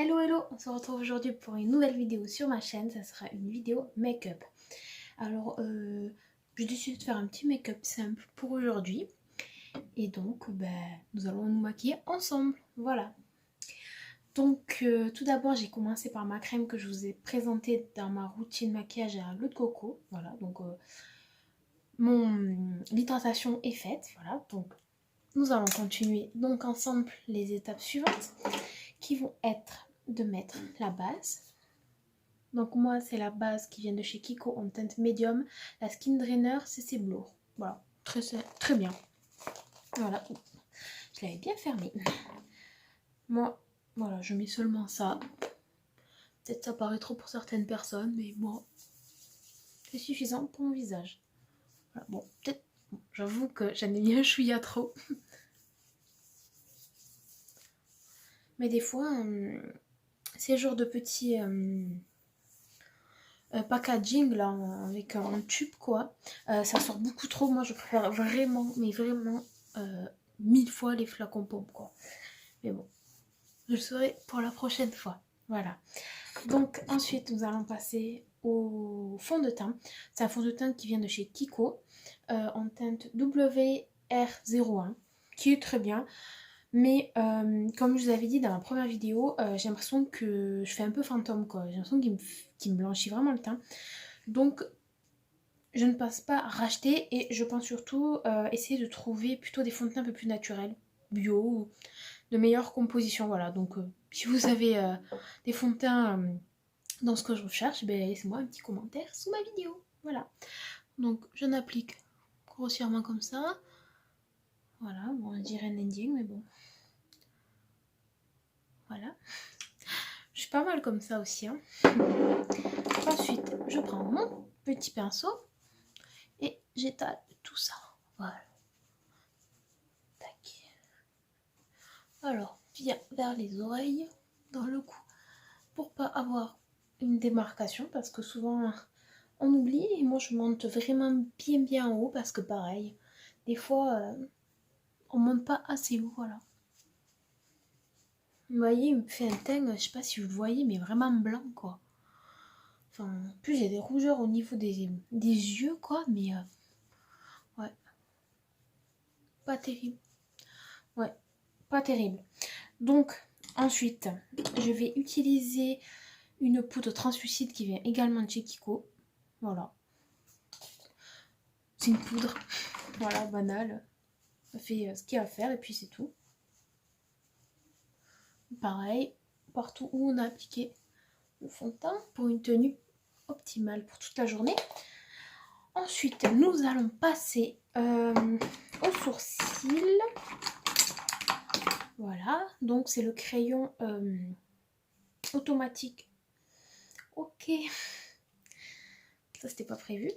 Hello hello, on se retrouve aujourd'hui pour une nouvelle vidéo sur ma chaîne, ça sera une vidéo make-up. Alors, j'ai décidé de faire un petit make-up simple pour aujourd'hui. Et donc, nous allons nous maquiller ensemble, voilà. Donc, tout d'abord, j'ai commencé par ma crème que je vous ai présentée dans ma routine maquillage à l'eau de coco. Voilà, donc l'hydratation est faite, voilà. Donc, nous allons continuer donc ensemble les étapes suivantes qui vont être de mettre la base. Donc moi c'est la base qui vient de chez Kiko en teinte médium, la Skin Drainer CC Blur. Voilà, très bien. Voilà, je l'avais bien fermé. Moi, voilà, je mets seulement ça. Peut-être ça paraît trop pour certaines personnes, mais moi, c'est suffisant pour mon visage. Voilà, bon, peut-être, j'avoue que j'en ai mis un chouïa trop. Mais des fois, ces genres de petits packaging là, avec un tube quoi, ça sort beaucoup trop. Moi je préfère vraiment, mais vraiment 1000 fois les flacons pommes quoi. Mais bon, je le saurai pour la prochaine fois. Voilà. Donc ensuite nous allons passer au fond de teint. C'est un fond de teint qui vient de chez Kiko en teinte WR01 qui est très bien. Mais comme je vous avais dit dans ma première vidéo, j'ai l'impression que je fais un peu fantôme quoi. J'ai l'impression qu'il me blanchit vraiment le teint. Donc je ne pense pas racheter et je pense surtout essayer de trouver plutôt des fonds de teint un peu plus naturels, bio, ou de meilleure composition. Voilà, donc si vous avez des fonds de teint dans ce que je recherche, laissez-moi un petit commentaire sous ma vidéo. Voilà, donc je n'applique grossièrement comme ça. Voilà, bon, on dirait un ending, mais bon. Voilà. Je suis pas mal comme ça aussi. Hein. Ensuite, je prends mon petit pinceau et j'étale tout ça. Voilà. Tac. Alors, bien vers les oreilles, dans le cou, pour pas avoir une démarcation, parce que souvent on oublie. Et moi, je monte vraiment bien en haut, parce que pareil, des fois, on monte pas assez haut, voilà. Vous voyez, il me fait un teint, je sais pas si vous le voyez, mais vraiment blanc, quoi. Enfin, en plus, j'ai des rougeurs au niveau des yeux, quoi, mais ouais. Pas terrible. Ouais, pas terrible. Donc, ensuite, je vais utiliser une poudre translucide qui vient également de chez Kiko. Voilà. C'est une poudre. Voilà, banale. Ça fait ce qu'il y a à faire et puis c'est tout. Pareil, partout où on a appliqué le fond de teint pour une tenue optimale pour toute la journée. Ensuite, nous allons passer au sourcil. Voilà, donc c'est le crayon automatique. Ok, ça c'était pas prévu.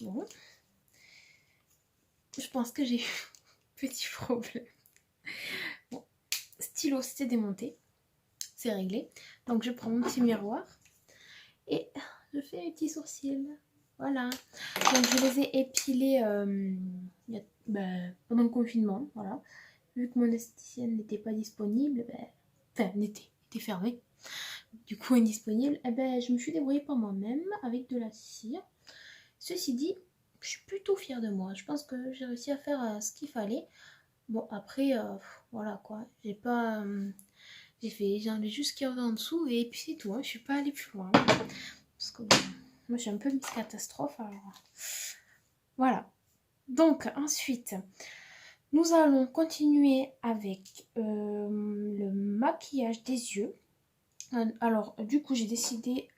Bon, je pense que j'ai eu un petit problème. Bon, stylo c'était démonté, c'est réglé. Donc je prends mon petit miroir et je fais mes petits sourcils. Voilà. Donc je les ai épilés pendant le confinement. Voilà. Vu que mon esthéticienne n'était pas disponible, enfin était fermée. Du coup indisponible, je me suis débrouillée par moi-même avec de la cire. Ceci dit, je suis plutôt fière de moi. Je pense que j'ai réussi à faire ce qu'il fallait. Bon après, voilà quoi. J'ai enlevé juste ce qu'il y avait en dessous et puis c'est tout. Hein. Je suis pas allée plus loin. Parce que bon, moi je suis un peu Miss Catastrophe. Alors voilà. Donc ensuite, nous allons continuer avec le maquillage des yeux. Alors du coup j'ai décidé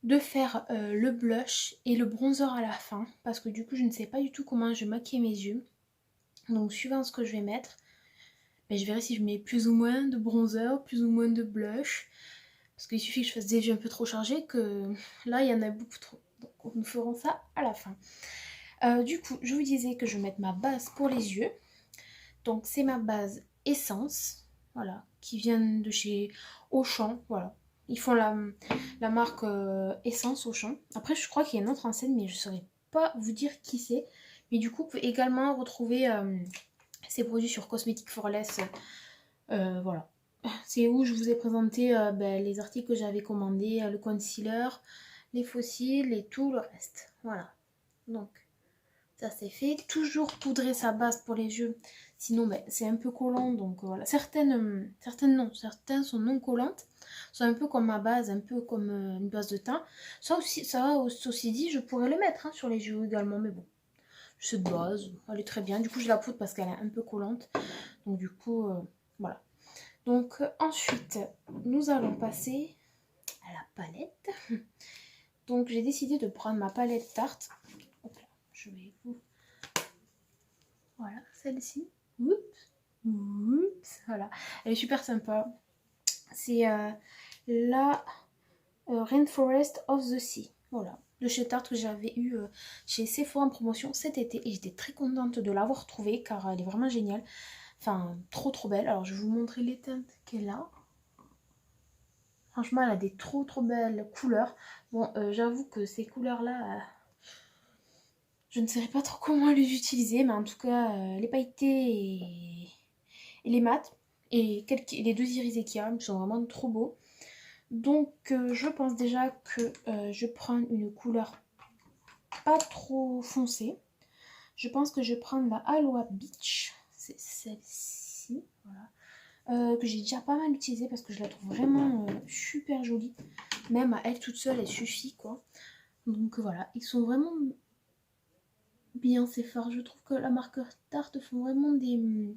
de faire le blush et le bronzer à la fin. Parce que du coup je ne sais pas du tout comment je maquille mes yeux. Donc suivant ce que je vais mettre, je verrai si je mets plus ou moins de bronzer, plus ou moins de blush. Parce qu'il suffit que je fasse des yeux un peu trop chargés que là il y en a beaucoup trop. Donc nous ferons ça à la fin. Du coup je vous disais que je vais mettre ma base pour les yeux. Donc c'est ma base Essence. Voilà. Qui vient de chez Auchan. Voilà. Ils font la marque Essence Auchan. Après je crois qu'il y a une autre enseigne mais je ne saurais pas vous dire qui c'est. Mais du coup vous pouvez également retrouver ces produits sur Cosmetics for Less. Voilà. c'est où je vous ai présenté les articles que j'avais commandés, le concealer, les fossiles et tout le reste. Voilà. Donc, ça c'est fait. Toujours poudrer sa base pour les yeux. Sinon, c'est un peu collant. Donc voilà. Certaines non. Certaines sont non collantes. Sont un peu comme ma base, un peu comme une base de teint. Ceci dit, je pourrais le mettre sur les yeux également. Mais bon, cette base, elle est très bien. Du coup, je la poudre parce qu'elle est un peu collante. Donc du coup, voilà. Donc ensuite, nous allons passer à la palette. Donc j'ai décidé de prendre ma palette Tarte. Hop là, je vais vous... Voilà, celle-ci. Oups, oups, voilà. Elle est super sympa. C'est la Rainforest of the Sea. Voilà, de chez Tarte que j'avais eu chez Sephora en promotion cet été. Et j'étais très contente de l'avoir trouvée car elle est vraiment géniale. Enfin, trop trop belle. Alors je vais vous montrer les teintes qu'elle a. Franchement, elle a des trop belles couleurs. Bon, j'avoue que ces couleurs-là, je ne saurais pas trop comment les utiliser. Mais en tout cas, les pailletés et les mats et les deux iris Ekia sont vraiment trop beaux. Donc, je pense déjà que je prends une couleur pas trop foncée. Je pense que je vais prendre la Aloha Beach. C'est celle-ci, voilà. Que j'ai déjà pas mal utilisée parce que je la trouve vraiment super jolie. Même à elle toute seule, elle suffit quoi. Donc voilà, ils sont vraiment bien ces fards. Je trouve que la marque Tarte font vraiment des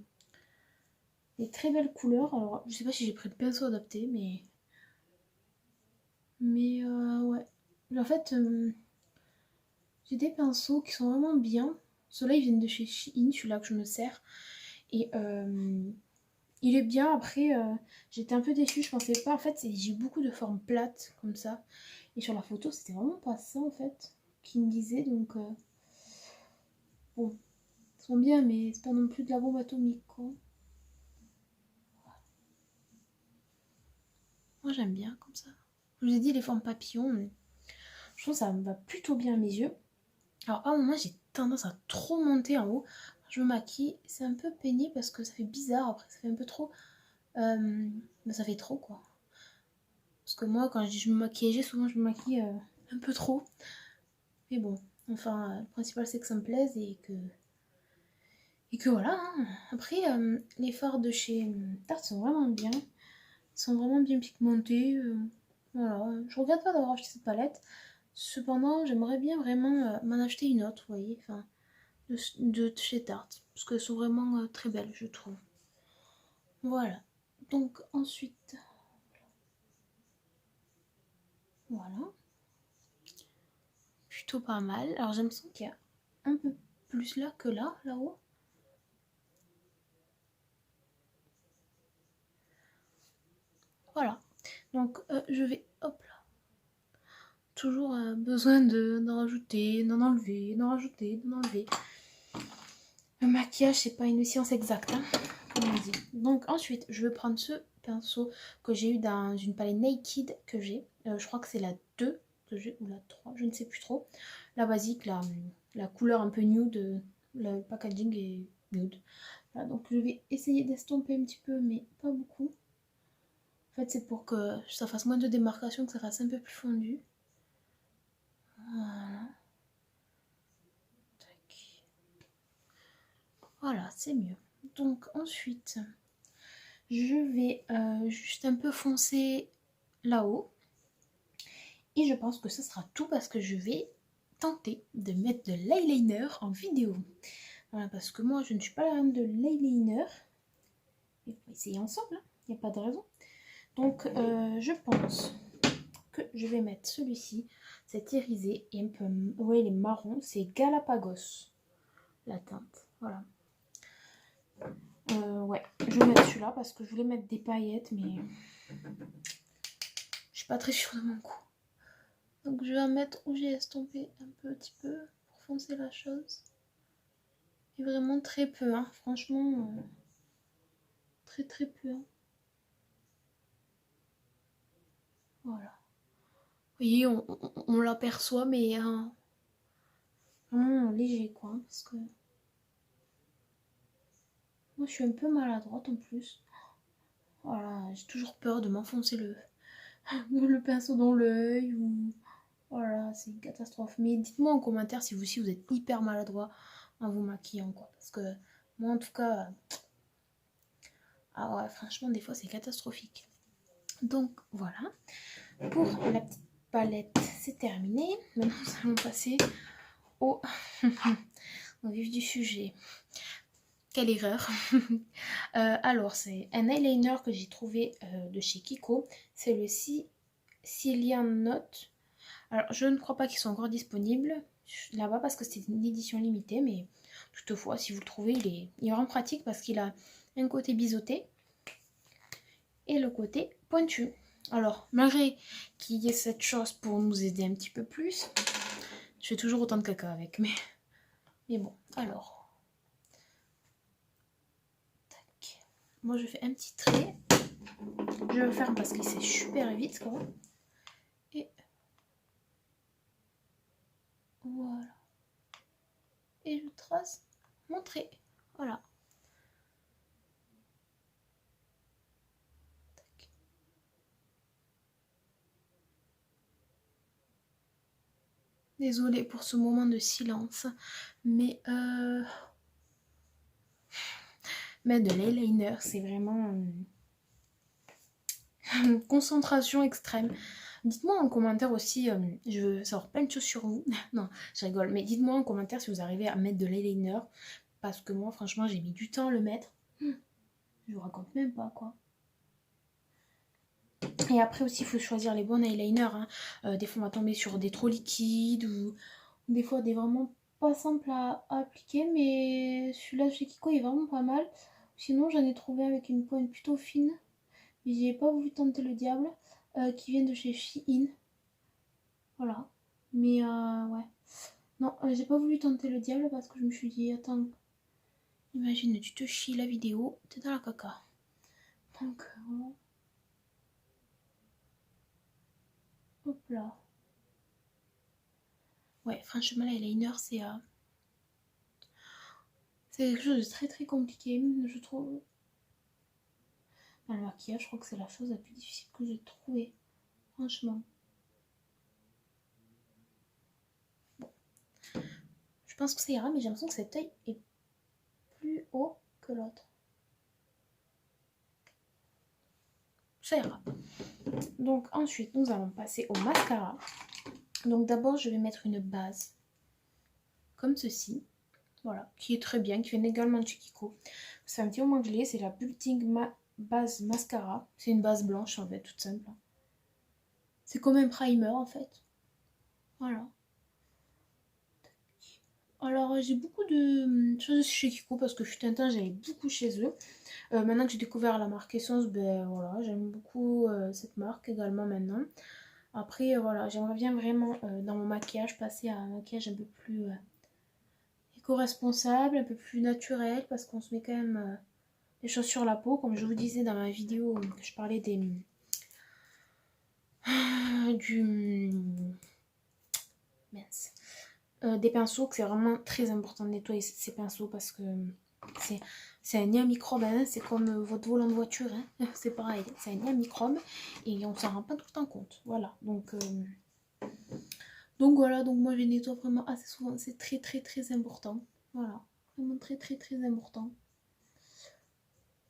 très belles couleurs. Alors je sais pas si j'ai pris le pinceau adapté, mais ouais. En fait, j'ai des pinceaux qui sont vraiment bien. Ceux-là ils viennent de chez Shein, celui-là que je me sers. Et il est bien. Après, j'étais un peu déçue, je pensais pas. En fait, j'ai beaucoup de formes plates comme ça. Et sur la photo, c'était vraiment pas ça en fait qui me disait. Donc, bon, ils sont bien, mais c'est pas non plus de la bombe atomique quoi. Moi, j'aime bien comme ça. Je vous ai dit les formes papillons. Je trouve que ça me va plutôt bien à mes yeux. Alors, à un moment, j'ai tendance à trop monter en haut. Quand je me maquille, c'est un peu pénible parce que ça fait bizarre. Après, ça fait un peu trop. Mais ça fait trop quoi. Parce que moi, quand je dis je me maquille, souvent je me maquille un peu trop. Mais bon, enfin, le principal c'est que ça me plaise et que voilà. Après, les fards de chez Tarte sont vraiment bien. Ils sont vraiment bien pigmentés. Voilà, je regrette pas d'avoir acheté cette palette. Cependant, j'aimerais bien vraiment m'en acheter une autre, vous voyez, enfin, de chez Tarte. Parce qu'elles sont vraiment très belles, je trouve. Voilà. Donc ensuite, voilà. Plutôt pas mal. Alors j'ai l'impression qu'il y a un peu plus là que là-haut. Voilà. Donc je vais, hop là. Toujours besoin d'en rajouter, d'en enlever, d'en rajouter, d'en enlever. Le maquillage, c'est pas une science exacte, comme on dit. Donc ensuite, je vais prendre ce pinceau que j'ai eu dans une palette Naked que j'ai. Je crois que c'est la 2 que j'ai, ou la 3, je ne sais plus trop. La basique, la couleur un peu nude, le packaging est nude. Voilà, donc je vais essayer d'estomper un petit peu, mais pas beaucoup. En fait, c'est pour que ça fasse moins de démarcation, que ça fasse un peu plus fondu. Voilà. Tac. Voilà, c'est mieux. Donc ensuite, je vais juste un peu foncer là-haut. Et je pense que ce sera tout parce que je vais tenter de mettre de l'eyeliner en vidéo. Voilà, parce que moi, je ne suis pas la reine de l'eyeliner. On va essayer ensemble, il n'y a pas de raison. Donc, je pense que je vais mettre celui-ci. C'est irisé et un peu... Ouais, il est marron. C'est Galapagos, la teinte. Voilà. Ouais, je vais mettre celui-là parce que je voulais mettre des paillettes, mais je suis pas très sûre de mon coup. Donc je vais en mettre où j'ai estompé un petit peu pour foncer la chose. Et vraiment très peu, hein. Franchement, très peu. Hein. Voilà. Vous voyez, on l'aperçoit, mais vraiment léger quoi. Parce que moi je suis un peu maladroite en plus. Voilà, j'ai toujours peur de m'enfoncer le pinceau dans l'œil ou... Voilà, c'est une catastrophe. Mais dites-moi en commentaire si vous aussi vous êtes hyper maladroit en vous maquillant, quoi. Parce que moi, en tout cas, ah ouais, franchement, des fois, c'est catastrophique. Donc, voilà. Pour la petite palette, c'est terminé. Maintenant, nous allons passer au, au vif du sujet. Quelle erreur. Alors, c'est un eyeliner que j'ai trouvé de chez Kiko. C'est le Cillian Note. Alors, je ne crois pas qu'ils soient encore disponibles là-bas parce que c'est une édition limitée, mais toutefois, si vous le trouvez, il est vraiment pratique parce qu'il a un côté biseauté et le côté pointu. Alors, malgré qu'il y ait cette chose pour nous aider un petit peu plus, je fais toujours autant de caca avec, mais bon, alors. Tac. Moi, je fais un petit trait. Je le ferme parce qu'il sèche super vite, quoi. Et voilà. Et je trace mon trait. Voilà. Tac. Désolée pour ce moment de silence, mais mettre de l'eyeliner, c'est vraiment une concentration extrême. Dites-moi en commentaire aussi, je veux savoir plein de choses sur vous. Non, je rigole, mais dites-moi en commentaire si vous arrivez à mettre de l'eyeliner, parce que moi, franchement, j'ai mis du temps à le mettre. Je vous raconte même pas, quoi. Et après aussi, il faut choisir les bons eyeliners. Hein. Des fois, on va tomber sur des trop liquides ou des fois des vraiment pas simples à appliquer. Mais celui-là chez Kiko, il est vraiment pas mal. Sinon, j'en ai trouvé avec une pointe plutôt fine. Mais j'ai pas voulu tenter le diable. Qui vient de chez Shein. Voilà. Mais ouais. Non, j'ai pas voulu tenter le diable parce que je me suis dit, attends, imagine, tu te chies la vidéo, t'es dans la caca. Donc, voilà. Hop là. Ouais, franchement, l'eyeliner, c'est quelque chose de très très compliqué, je trouve. Dans le maquillage, je crois que c'est la chose la plus difficile que j'ai trouvée. Franchement. Bon. Je pense que ça ira, mais j'ai l'impression que cet œil est plus haut que l'autre. Ça ira. Donc ensuite, nous allons passer au mascara. Donc d'abord, je vais mettre une base. Comme ceci. Voilà, qui est très bien, qui vient également de chez Kiko. C'est un petit moment que je l'ai, c'est la Bulting Base Mascara. C'est une base blanche en fait, toute simple. C'est comme un primer en fait. Voilà. Alors j'ai beaucoup de choses chez Kiko parce que fut un temps j'allais beaucoup chez eux. Maintenant que j'ai découvert la marque Essence, ben voilà, j'aime beaucoup cette marque également maintenant. Après voilà, j'aimerais bien vraiment dans mon maquillage passer à un maquillage un peu plus éco-responsable, un peu plus naturel parce qu'on se met quand même des choses sur la peau, comme je vous disais dans ma vidéo que je parlais des pinceaux, que c'est vraiment très important de nettoyer ces pinceaux parce que c'est un nid à microbes, hein, c'est comme votre volant de voiture, hein, c'est pareil, c'est un nid à microbes et on s'en rend pas tout le temps compte. Voilà, donc voilà, donc moi je les nettoie vraiment assez souvent, c'est très très très important. Voilà, vraiment très très très important.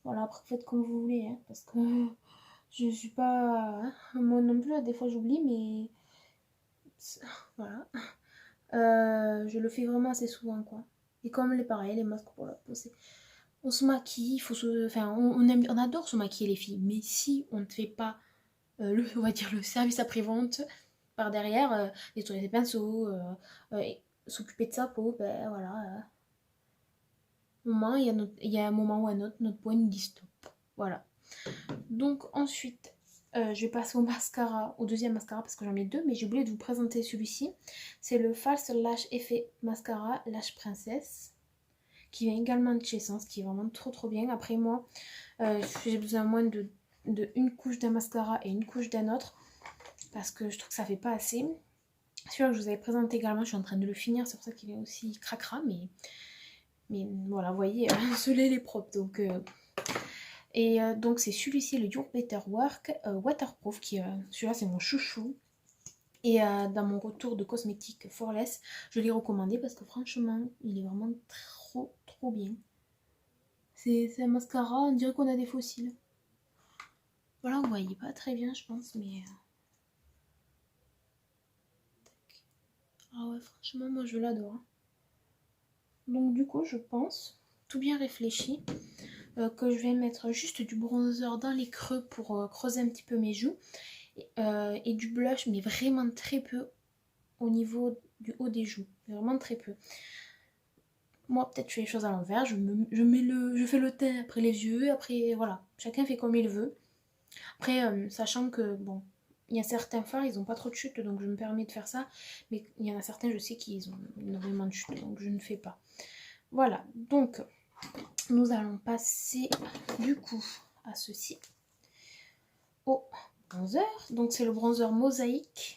Voilà, après faites comme vous voulez, hein, parce que je suis pas... Hein, moi non plus, des fois j'oublie, mais... Voilà. Je le fais vraiment assez souvent, quoi. Et comme les pareils, les masques pour la peau, on se maquille, il faut se... Enfin, on adore se maquiller les filles, mais si on ne fait pas, on va dire, le service après-vente par derrière, nettoyer ses pinceaux, et s'occuper de sa peau, ben voilà. Il y a un moment ou un autre, notre peau nous dit stop. Voilà. Donc ensuite, je vais passer au mascara, au deuxième mascara parce que j'en ai deux, mais j'ai oublié de vous présenter celui-ci. C'est le False Lash Effet Mascara Lash Princess, qui vient également de chez Essence, qui est vraiment trop trop bien. Après moi, j'ai besoin moins de une couche d'un mascara et une couche d'un autre, parce que je trouve que ça fait pas assez. Celui-là que je vous avais présenté également, je suis en train de le finir, c'est pour ça qu'il est aussi cracra, mais voilà, vous voyez, celui-là il est propre, donc... Et donc c'est celui-ci, le Your Better Work Waterproof, qui celui-là c'est mon chouchou. Et dans mon retour de cosmétique Forless, je l'ai recommandé parce que franchement, il est vraiment trop bien. C'est un mascara, on dirait qu'on a des fossiles. Voilà, vous voyez pas très bien, je pense, mais... Ah ouais, franchement, moi je l'adore. Donc du coup, je pense, tout bien réfléchi, que je vais mettre juste du bronzer dans les creux pour creuser un petit peu mes joues. Et du blush, mais vraiment très peu au niveau du haut des joues. Vraiment très peu. Moi, peut-être je fais les choses à l'envers. Je fais le teint après les yeux. Après, voilà. Chacun fait comme il veut. Après, sachant que, bon, il y a certains fards, ils n'ont pas trop de chute, donc je me permets de faire ça. Mais il y en a certains, je sais qu'ils ont énormément de chute, donc je ne fais pas. Voilà. Donc, nous allons passer, du coup, à ceci. Au bronzer. Donc, c'est le bronzer Mosaïque.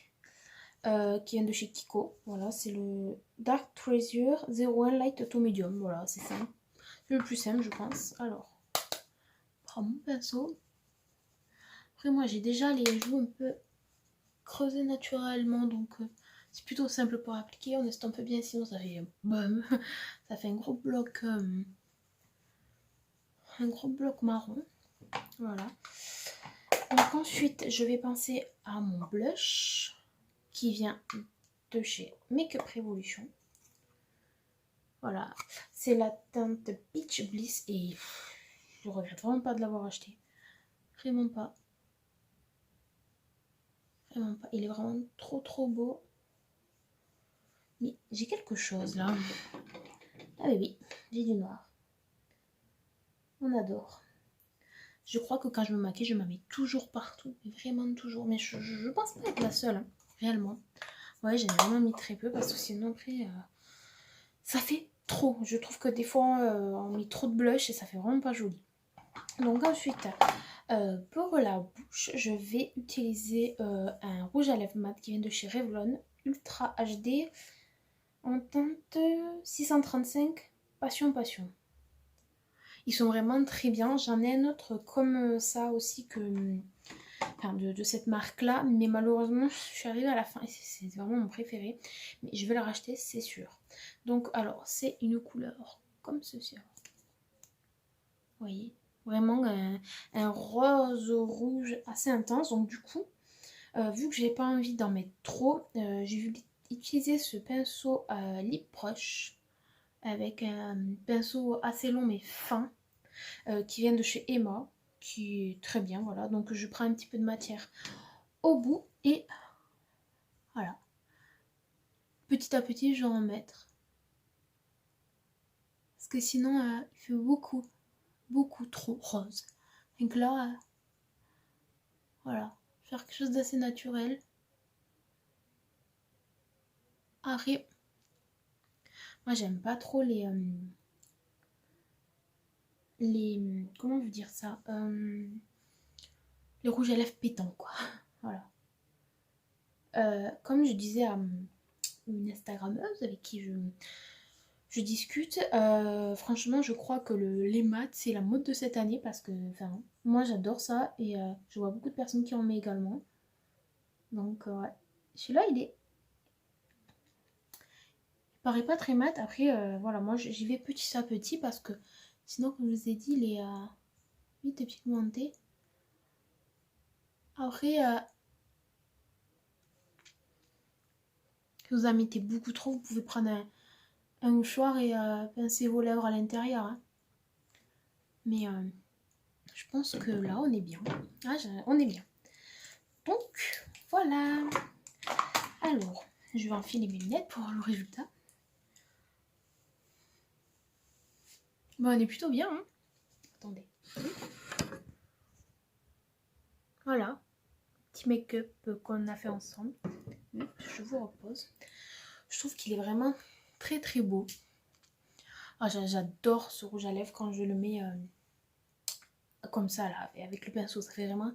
Qui vient de chez Kiko. Voilà, c'est le Dark Treasure 01 Light to Medium. Voilà, c'est ça. C'est le plus simple, je pense. Alors, je prends mon pinceau. Après, moi, j'ai déjà les joues un peu creusées naturellement, donc c'est plutôt simple pour appliquer. On estompe bien, sinon ça fait bum. Ça fait un gros bloc marron. Voilà. Donc ensuite, je vais penser à mon blush qui vient de chez Makeup Revolution. Voilà, c'est la teinte Peach Bliss et je regrette vraiment pas de l'avoir acheté. Vraiment pas. Vraiment pas. Il est vraiment trop beau. Mais j'ai quelque chose là. Ah oui, j'ai du noir. On adore. Je crois que quand je me maquille, je m'en mets toujours partout. Vraiment toujours. Mais je pense pas être la seule, hein, réellement. Ouais, j'ai vraiment mis très peu parce que sinon après, ça fait trop. Je trouve que des fois, on met trop de blush et ça fait vraiment pas joli. Donc ensuite, pour la bouche, je vais utiliser un rouge à lèvres mat qui vient de chez Revlon, Ultra HD, en teinte 635, Passion. Ils sont vraiment très bien. J'en ai un autre comme ça aussi enfin, de cette marque-là, mais malheureusement, je suis arrivée à la fin et c'est vraiment mon préféré. Mais je vais le racheter, c'est sûr. Donc, alors, c'est une couleur comme ceci. Vous voyez, vraiment un rose rouge assez intense. Donc, du coup, vu que j'ai pas envie d'en mettre trop, j'ai vu utiliser ce pinceau Lip Brush avec un pinceau assez long mais fin qui vient de chez Emma, qui est très bien. Voilà, donc je prends un petit peu de matière au bout et voilà, petit à petit je vais en mettre parce que sinon il fait beaucoup trop rose. Donc là, voilà, faire quelque chose d'assez naturel. Après, moi j'aime pas trop les comment je veux dire ça, les rouges à lèvres pétants quoi. Voilà. Comme je disais à une Instagrammeuse avec qui je discute, franchement je crois que les mat c'est la mode de cette année parce que enfin moi j'adore ça et je vois beaucoup de personnes qui en met également. Donc ouais. Celui-là il paraît pas très mat. Après voilà, moi j'y vais petit à petit parce que sinon comme je vous ai dit il est vite pigmenté. Après si vous en mettez beaucoup trop, vous pouvez prendre un mouchoir et pincer vos lèvres à l'intérieur. Hein. Mais je pense que là, on est bien. Ah, on est bien. Donc, voilà. Alors, je vais enfiler mes lunettes pour voir le résultat. Bon, on est plutôt bien. Hein. Attendez. Voilà. Petit make-up qu'on a fait ensemble. Je vous repose. Je trouve qu'il est vraiment très beau. Ah, j'adore ce rouge à lèvres quand je le mets comme ça là, avec le pinceau. Ça fait vraiment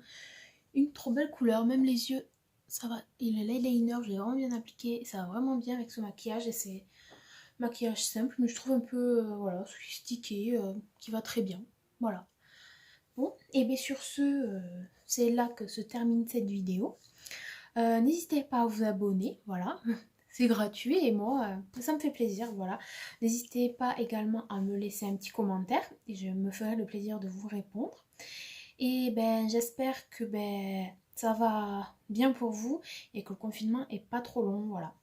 une trop belle couleur. Même les yeux, ça va. Et le l'eyeliner, je l'ai vraiment bien appliqué. Ça va vraiment bien avec ce maquillage. Et c'est maquillage simple, mais je trouve un peu voilà, sophistiqué, qui va très bien. Voilà. Bon, et bien sur ce, c'est là que se termine cette vidéo. N'hésitez pas à vous abonner, voilà. C'est gratuit et moi, ça me fait plaisir, voilà. N'hésitez pas également à me laisser un petit commentaire et je me ferai le plaisir de vous répondre. Et ben j'espère que ça va bien pour vous et que le confinement est pas trop long, voilà.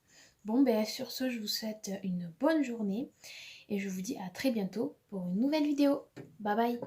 Bon ben sur ce, je vous souhaite une bonne journée et je vous dis à très bientôt pour une nouvelle vidéo. Bye bye.